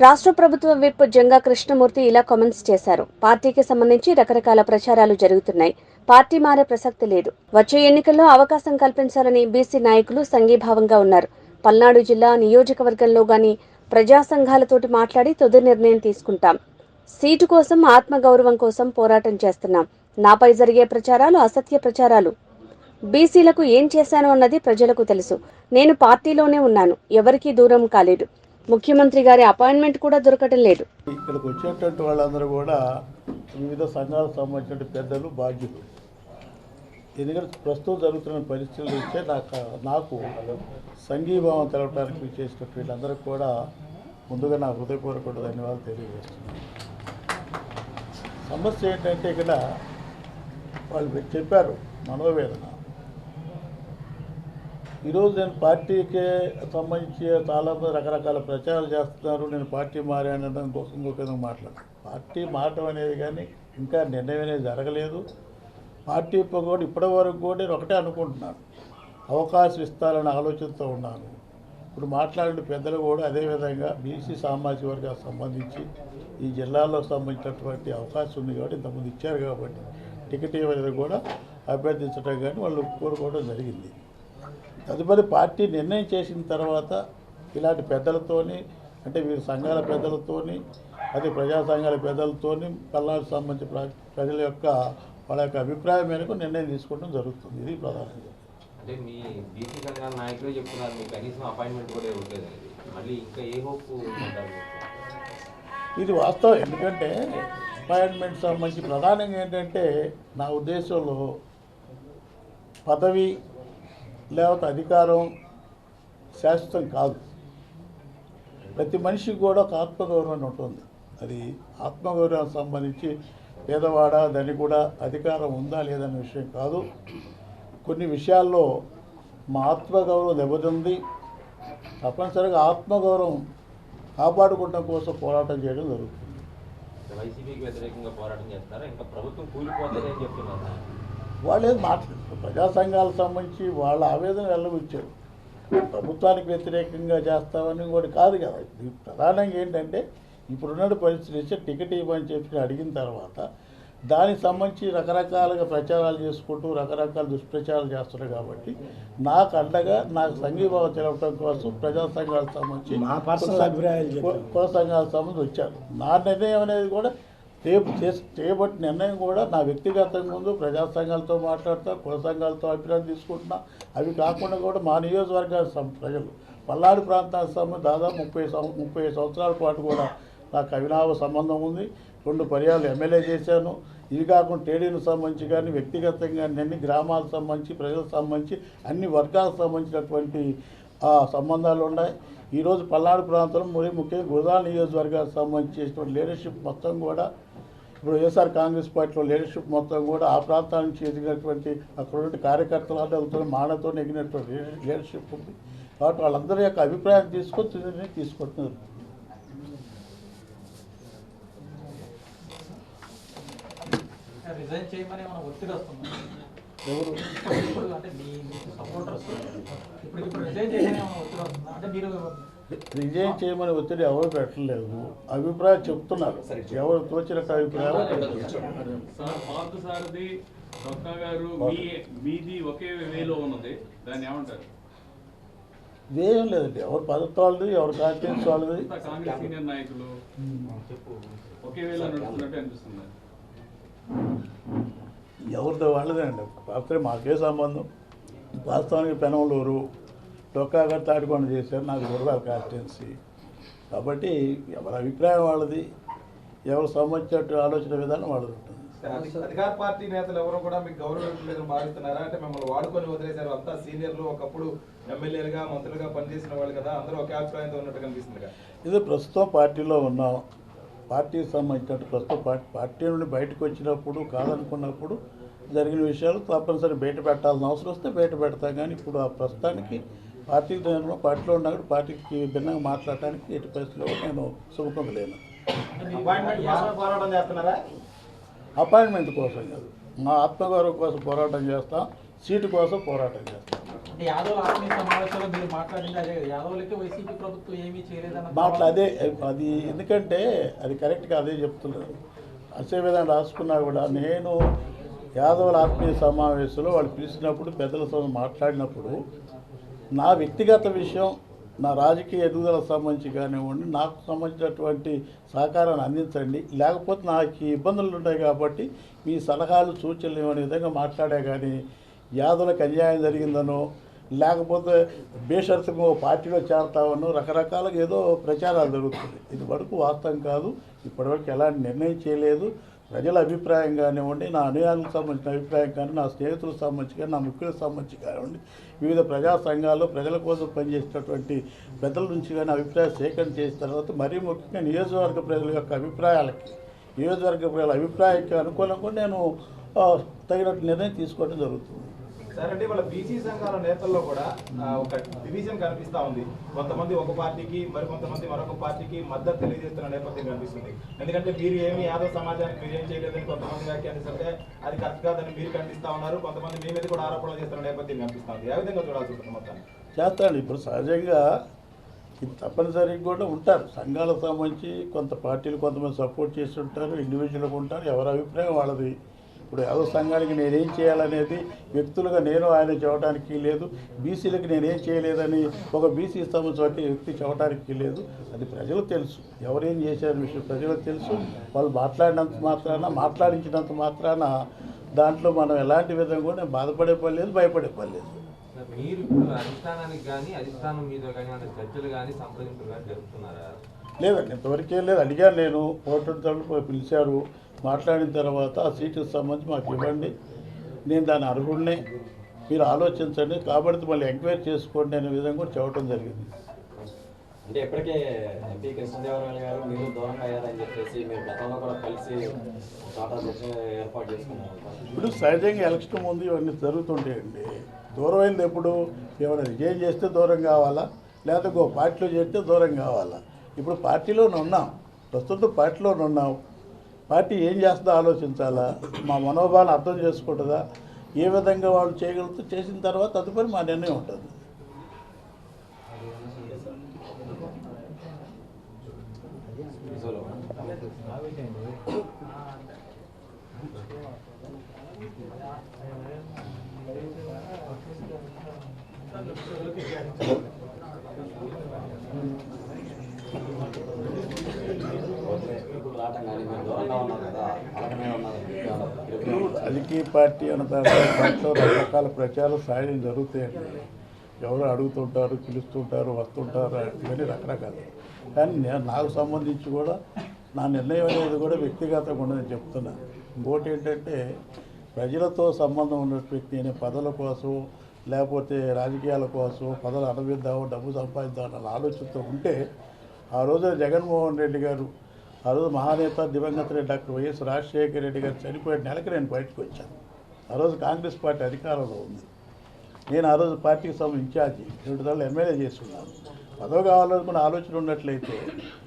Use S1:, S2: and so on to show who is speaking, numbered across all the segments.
S1: రాష్ట్ర ప్రభుత్వ విప్ జంగా కృష్ణమూర్తి ఇలా కామెంట్స్ చేశారు. పార్టీకి సంబంధించి రకరకాల ప్రచారాలు జరుగుతున్నాయి. పార్టీ మారే ప్రసక్తి లేదు. వచ్చే ఎన్నికల్లో అవకాశం కల్పించాలని బీసీ నాయకులు సంఘీభావంగా ఉన్నారు. పల్నాడు జిల్లా నియోజకవర్గంలో గాని ప్రజా సంఘాలతోటి మాట్లాడి తుది నిర్ణయం తీసుకుంటాం. సీటు కోసం ఆత్మగౌరవం కోసం పోరాటం చేస్తున్నాం. నాపై జరిగే ప్రచారాలు అసత్య ప్రచారాలు. బీసీలకు ఏం చేశాను అన్నది ప్రజలకు తెలుసు. నేను పార్టీలోనే ఉన్నాను. ఎవరికీ దూరం కాలేదు. ముఖ్యమంత్రి గారి అపాయింట్మెంట్ కూడా దొరకటం లేదు.
S2: ఇక్కడికి వచ్చేటువంటి వాళ్ళందరూ కూడా వివిధ సంఘాలకు సంబంధించిన పెద్దలు, బాధ్యులు. ఎందుకంటే ప్రస్తుతం జరుగుతున్న పరిస్థితులు ఇచ్చే నాకు సంఘీభావం తెలపడానికి చేసినట్టు వీళ్ళందరికీ కూడా ముందుగా నా హృదయపూర్వక ధన్యవాదాలు తెలియజేస్తున్నాను. సమస్య ఏంటంటే ఇక్కడ వాళ్ళు చెప్పారు మనోవేదన. ఈరోజు నేను పార్టీకి సంబంధించి చాలామంది రకరకాల ప్రచారాలు చేస్తున్నారు. నేను పార్టీ మారానడం కోసం ఇంకొక మాట్లాడాను. పార్టీ మారటం అనేది కానీ ఇంకా నిర్ణయం అనేది జరగలేదు. పార్టీ కూడా ఇప్పటి వరకు కూడా నేను ఒకటే అనుకుంటున్నాను, అవకాశం ఇస్తారనే ఆలోచనతో ఉన్నాను. ఇప్పుడు మాట్లాడిన పెద్దలు కూడా అదేవిధంగా బీసీ సామాజిక వర్గాలకు సంబంధించి ఈ జిల్లాలో సంబంధించినటువంటి అవకాశం ఉంది కాబట్టి ఇంతకుముందు ఇచ్చారు కాబట్టి టికెట్ ఇవ్వలేదు కూడా అభ్యర్థించడం కానీ వాళ్ళు కోరుకోవడం జరిగింది. తదుపరి పార్టీ నిర్ణయం చేసిన తర్వాత ఇలాంటి పెద్దలతోని, అంటే వీరి సంఘాల పెద్దలతోని, అదే ప్రజా సంఘాల పెద్దలతోని పల్నాడు సంబంధించిన ప్రజల యొక్క వాళ్ళ యొక్క అభిప్రాయం మేరకు నిర్ణయం తీసుకోవడం జరుగుతుంది. ఇది ప్రధానంగా.
S3: అంటే మీ బీసీ సంఘాల నాయకులే చెప్తున్నారు, మీకు కనీసం అపాయింట్మెంట్ కూడా ఇవ్వలేదు. మళ్ళీ ఇంకా ఏ హోప్ ఉంటారు?
S2: ఇది వాస్తవం. ఎందుకంటే అపాయింట్మెంట్ సంబంధించి ప్రధానంగా ఏంటంటే నా ఉద్దేశంలో పదవి లేకపోతే అధికారం శాశ్వతం కాదు. ప్రతి మనిషికి కూడా ఒక ఆత్మగౌరవం ఉంటుంది. అది ఆత్మగౌరవానికి సంబంధించి పేదవాడ ధనికుడ అధికారం ఉందా లేదనే విషయం కాదు. కొన్ని విషయాల్లో మా ఆత్మగౌరవం దెబ్బతింది. తప్పనిసరిగా ఆత్మగౌరవం కాపాడుకోవడం కోసం పోరాటం చేయడం జరుగుతుంది.
S3: వైసీపీకి వ్యతిరేకంగా పోరాటం చేస్తారా? ఇంకా ప్రభుత్వం కూలిపోతుంది అని చెప్తున్నారు.
S2: వాళ్ళు ఏది మాట్లాడుతారు. ప్రజా సంఘాలకు సంబంధించి వాళ్ళ ఆవేదన వెళ్ళబుచ్చారు. ప్రభుత్వానికి వ్యతిరేకంగా చేస్తామని కూడా కాదు కదా. ఇది ప్రధానంగా ఏంటంటే ఇప్పుడున్న పరిస్థితి ఇచ్చే టికెట్ ఇవ్వని చెప్పి అడిగిన తర్వాత దానికి సంబంధించి రకరకాలుగా ప్రచారాలు చేసుకుంటూ రకరకాల దుష్ప్రచారాలు చేస్తున్నారు. కాబట్టి నాకు అండగా నాకు సంఘీభావం తెలపడం కోసం ప్రజా సంఘాలకు సంబంధించి కుల సంఘాలకు సంబంధించి వచ్చారు. నా నిర్ణయం అనేది కూడా చేయబట్టి నిర్ణయం కూడా నా వ్యక్తిగతంగా ముందు ప్రజా సంఘాలతో మాట్లాడుతా, కుల సంఘాలతో అభిప్రాయం తీసుకుంటున్నా. అవి కాకుండా కూడా మా నియోజకవర్గాల ప్రజలు పల్నాడు ప్రాంతానికి సంబంధించి దాదాపు 30 సంవత్సరాల పాటు కూడా నాకు అవినావ సంబంధం ఉంది. 2 పర్యాలు ఎమ్మెల్యే చేశాను. ఇవి కాకుండా టీడీలకు సంబంధించి కానీ వ్యక్తిగతంగా అన్ని గ్రామాలకు సంబంధించి ప్రజలకు సంబంధించి అన్ని వర్గాలకు సంబంధించినటువంటి సంబంధాలు ఉన్నాయి. ఈరోజు పల్నాడు ప్రాంతంలో మరి ముఖ్యంగా గురజాల నియోజకవర్గానికి సంబంధించినటువంటి లీడర్షిప్ మొత్తం కూడా ఇప్పుడు వైఎస్ఆర్ కాంగ్రెస్ పార్టీలో లీడర్షిప్ మొత్తం కూడా ఆ ప్రాంతాల నుంచి ఎదిగినటువంటి అక్కడ కార్యకర్తలతో మానతో ఎగినటువంటి లీడర్షిప్ ఉంది. కాబట్టి వాళ్ళందరి యొక్క అభిప్రాయం తీసుకుంటున్నారు. ఎవరు రిజైన్ చేయమని ఒత్తిడి ఎవరు పెట్టలేదు. అభిప్రాయం చెప్తున్నారు. ఎవరు తోచిన అభిప్రాయం ఇదేం లేదండి. ఎవరు పద్ధతి వాళ్ళది, ఎవరు కాన్ఫిడెన్స్ వాళ్ళది. ఎవరితో వాళ్ళదండి. కాకపోతే మాకే సంబంధం. వాస్తవానికి పెనమలూరు డొక్కాగా తాడికొండ చేశారు. నాకు గురజాల కాన్స్టిట్యున్సీ. కాబట్టి ఎవరి అభిప్రాయం వాళ్ళది, ఎవరు సంబంధించిన ఆలోచన విధానం వాళ్ళది ఉంటుంది.
S4: అధికార పార్టీ నేతలు ఎవరు కూడా మీకు గౌరవం భావిస్తున్నారా? అంటే మిమ్మల్ని వాడుకొని వదిలేశారు. అంతా సీనియర్లు, ఒకప్పుడు ఎమ్మెల్యేలుగా మంత్రులుగా పనిచేసిన వాళ్ళు కదా, అందరూ ఒకే అభిప్రాయంతో ఉన్నట్టు కనిపిస్తుంది కదా.
S2: ఇది ప్రస్తుతం పార్టీలో ఉన్నాం. పార్టీకి సంబంధించినట్టు ప్రస్తుతం పార్టీ నుండి బయటకు వచ్చినప్పుడు కాదనుకున్నప్పుడు జరిగిన విషయాలు తప్పనిసరి బయట పెట్టాల్సిన అవసరం వస్తే బయట పెడతాం. కానీ ఇప్పుడు ఆ ప్రస్తుతానికి పార్టీలో ఉన్నప్పుడు పార్టీకి భిన్నంగా మాట్లాడటానికి ఎట్టి పరిస్థితిలో నేను సుముఖం లేను. అపాయింట్మెంట్ కోసం కాదు, మా ఆత్మగౌరవం కోసం పోరాటం చేస్తాం. సీటు కోసం పోరాటం చేస్తాం.
S5: యాదవ్ ఆత్మీయ సమావేశంలో మీరు మాట్లాడింది అదే కదా, యాదవులకి వైసీపీ ప్రభుత్వం ఏమీ చేయలేదన్న
S2: మాట్లా అదే అది ఎందుకంటే అది కరెక్ట్గా అదే చెప్తున్నారు. అసే విధంగా రాసుకున్నా కూడా నేను యాదవుల ఆత్మీయ సమావేశంలో వాళ్ళు పిలిచినప్పుడు పెద్దలతో మాట్లాడినప్పుడు నా వ్యక్తిగత విషయం, నా రాజకీయ ఎదుగుదలకు సంబంధించి కానివ్వండి, నాకు సంబంధించినటువంటి సహకారాన్ని అందించండి, లేకపోతే నాకు ఈ ఇబ్బందులు ఉన్నాయి కాబట్టి మీ సలహాలు సూచనలు ఇవ్వని విధంగా మాట్లాడే కానీ యాదవులకు అన్యాయం జరిగిందనో లేకపోతే బేషరతుగా పార్టీలో చేరతామనో రకరకాలుగా ఏదో ప్రచారాలు జరుగుతుంది. ఇది వరకు వాస్తవం కాదు. ఇప్పటివరకు ఎలాంటి నిర్ణయం చేయలేదు. ప్రజల అభిప్రాయం కానివ్వండి, నా అనుయాయులకు సంబంధించిన అభిప్రాయం కానీ, నా స్నేహితులకు సంబంధించి కానీ, నా ముఖ్యులకు సంబంధించి కానివ్వండి, వివిధ ప్రజా సంఘాల్లో ప్రజల కోసం పనిచేసేటటువంటి పెద్దల నుంచి కానీ అభిప్రాయం సేకరణ చేసిన తర్వాత మరీ ముఖ్యంగా నియోజకవర్గ ప్రజల యొక్క అభిప్రాయాలకి, నియోజకవర్గ ప్రజల అభిప్రాయానికి అనుకూలంగా నేను తగినట్టు నిర్ణయం తీసుకోవడం జరుగుతుంది.
S4: సార్ అంటే వాళ్ళ బీసీ సంఘాల నేతల్లో కూడా ఒక డివిజన్ కనిపిస్తా ఉంది. కొంతమంది ఒక పార్టీకి, మరి కొంతమంది మరొక పార్టీకి మద్దతు తెలియజేస్తున్న నేపథ్యం కనిపిస్తుంది. ఎందుకంటే మీరు ఏమి యాదవ్ సమాజానికి మీరేం చేయలేదని కొంతమంది వ్యాఖ్యానిస్తుంటే అది కరెక్ట్ కాదని మీరు ఖండిస్తా ఉన్నారు. కొంతమంది మీ మీద కూడా ఆరోపణలు చేస్తున్న నేపథ్యం కనిపిస్తుంది. ఏ విధంగా చూడాల్సి ఉంటుంది మొత్తాన్ని?
S2: చేస్తాను. ఇప్పుడు సహజంగా ఇది తప్పనిసరిగా కూడా ఉంటారు. సంఘాలకు సంబంధించి కొంత పార్టీలు కొంతమంది సపోర్ట్ చేసి ఉంటారు, ఇండివిజువల్గా ఉంటారు. ఎవరి అభిప్రాయం వాళ్ళది. ఇప్పుడు యాదవ్ సంఘానికి నేనేం చేయాలనేది వ్యక్తులుగా నేను ఆయన చెప్పడానికి లేదు. బీసీలకు నేనేం చేయలేదని ఒక బీసీ సంబంధించిన వ్యక్తి చెప్పడానికి లేదు. అది ప్రజలకు తెలుసు. ఎవరేం చేశారనే విషయం ప్రజలకు తెలుసు. వాళ్ళు మాట్లాడించినంత మాత్రాన దాంట్లో మనం ఎలాంటి విధంగా కూడా నేను బాధపడే పని లేదు, భయపడే పని లేదు.
S3: మీరు ఇప్పుడు అధిష్టానానికి కానీ అధిష్టానం మీద కానీ అంటే చర్చలు కానీ సంప్రదింపులు కానీ జరుపుతున్నారా?
S2: లేదండి, ఇంతవరకేం లేదు. అడిగాను నేను, ఓటర్లు పిలిచారు, మాట్లాడిన తర్వాత ఆ సీటుకు సంబంధించి మాకు ఇవ్వండి, నేను దాని అర్హుడినే, మీరు ఆలోచించండి, కాబట్టి మళ్ళీ ఎంక్వైరీ చేసుకోండి అనే విధంగా కూడా చెప్పడం జరిగింది.
S6: అంటే ఇప్పటికే ఎంపీ కృష్ణదేవరాయలు గారు మీరు దూరంగా అయ్యారని చెప్పేసి మీరు గతంలో కూడా కలిసి టాటా ఏర్పాటు చేసుకున్నారు.
S2: ఇప్పుడు సహజంగా ఎలక్షన్ ముందు ఇవన్నీ జరుగుతుంటాయండి. దూరం అయింది ఎప్పుడు? ఏమైనా రిజైన్ చేస్తే దూరం కావాలా, లేకపోతే ఇంకో పార్టీలో చేస్తే దూరం కావాలా? ఇప్పుడు పార్టీలోనే ఉన్నాం, ప్రస్తుతం పార్టీలోనే ఉన్నాం. పార్టీ ఏం చేస్తుందో ఆలోచించాలా, మా మనోభావాన్ని అర్థం చేసుకుంటుందా, ఏ విధంగా వాళ్ళు చేయగలుగుతూ చేసిన తర్వాత తదుపరి మా నిర్ణయం ఉంటుంది. రాజకీయ పార్టీ అన్న దాంట్లో రకరకాల ప్రచారం సాయం జరుగుతాయండి. ఎవరు అడుగుతుంటారు, పిలుస్తుంటారు, వస్తుంటారు, ఇవన్నీ రకరకాలు. కానీ నాకు సంబంధించి కూడా నా నిర్ణయం అనేది కూడా వ్యక్తిగతంగా ఉండదని చెప్తున్నాను. ఇంకోటి ఏంటంటే ప్రజలతో సంబంధం ఉన్న వ్యక్తి అనే పదవుల కోసం లేకపోతే రాజకీయాల కోసం పదవులు అనుభవిద్దాము, డబ్బు సంపాదిద్దాం అన్న ఆలోచనతో ఉంటే ఆ రోజున జగన్మోహన్ రెడ్డి గారు, ఆ రోజు మహానేత దివంగత రెడ్డి డాక్టర్ వైఎస్ రాజశేఖర రెడ్డి గారు చనిపోయిన నెలకి నేను బయటకు వచ్చాను. ఆ రోజు కాంగ్రెస్ పార్టీ అధికారంలో ఉంది. నేను ఆ రోజు పార్టీకి సంబంధించి ఇన్ఛార్జి 2 సార్లు ఎమ్మెల్యే చేసుకున్నాను. పదవి కావాలనుకున్న ఆలోచన ఉన్నట్లయితే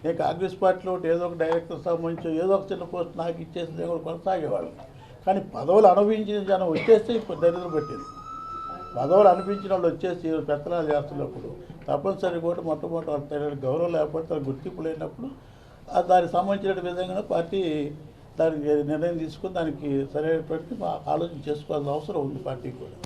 S2: నేను కాంగ్రెస్ పార్టీలో ఏదో ఒక డైరెక్టర్ సంబంధించి ఏదో ఒక చిన్న పోస్ట్ నాకు ఇచ్చేసి నేను కూడా కొనసాగేవాళ్ళం. కానీ పదవులు అనుభవించిన జనం వచ్చేస్తే ఇప్పుడు దరిద్రం పెట్టింది. పదవులు అనిపించిన వాళ్ళు వచ్చేసి పెత్తనాలు చేస్తున్నప్పుడు తప్పనిసరి కూడా మొట్టమొదటి గౌరవం లేకపోతే గుర్తింపు లేనప్పుడు దానికి సంబంధించిన విధంగా పార్టీ దానికి నిర్ణయం తీసుకుని దానికి సరైనటువంటి ఆలోచన చేసుకోవాల్సిన అవసరం ఉంది పార్టీ కూడా.